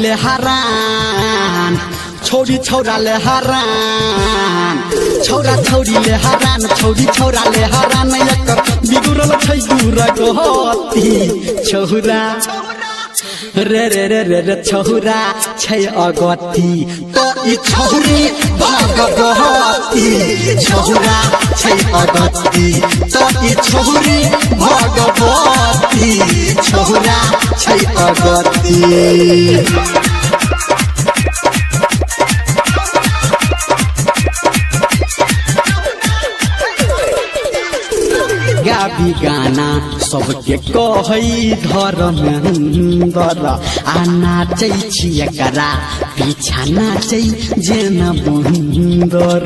ले हरान छोरी छौरा ले हरान छौरा छौरी ले हरान छोरी छौरा ले हरान एकर बिगुरल छै दूर गति छौरा रे रे रे रे रे छौरा छै अगति तो ई छौरी भगवती छौरा छै अगति तो ई छौरी भगवती छौरा छै अगति गाबी गाना सबके कहै धर्मेंद्र आ नाचै छी एकरा पीछा नाचै जेन बंदर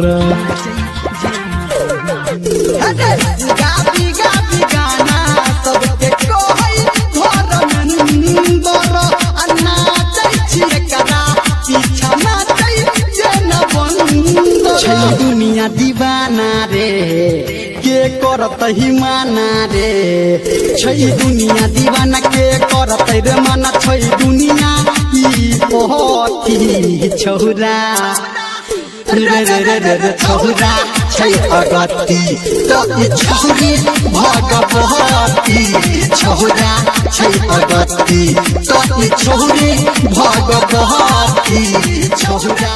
गाबी गाबी गाना सबके कहै धर्मेंद्र आ नाचै छी एकरा पीछा नाचै जेन बंदर छै दुनिया दीवाना रे के करत ही माना रे छै दुनिया दीवाना के करत रे माना छै दुनिया ई पहती छौरा रे रे रे रे छौरा छै अगति तो ई छौरी भगवती छौरा छै अगति तो ई छौरी भगवती छौरा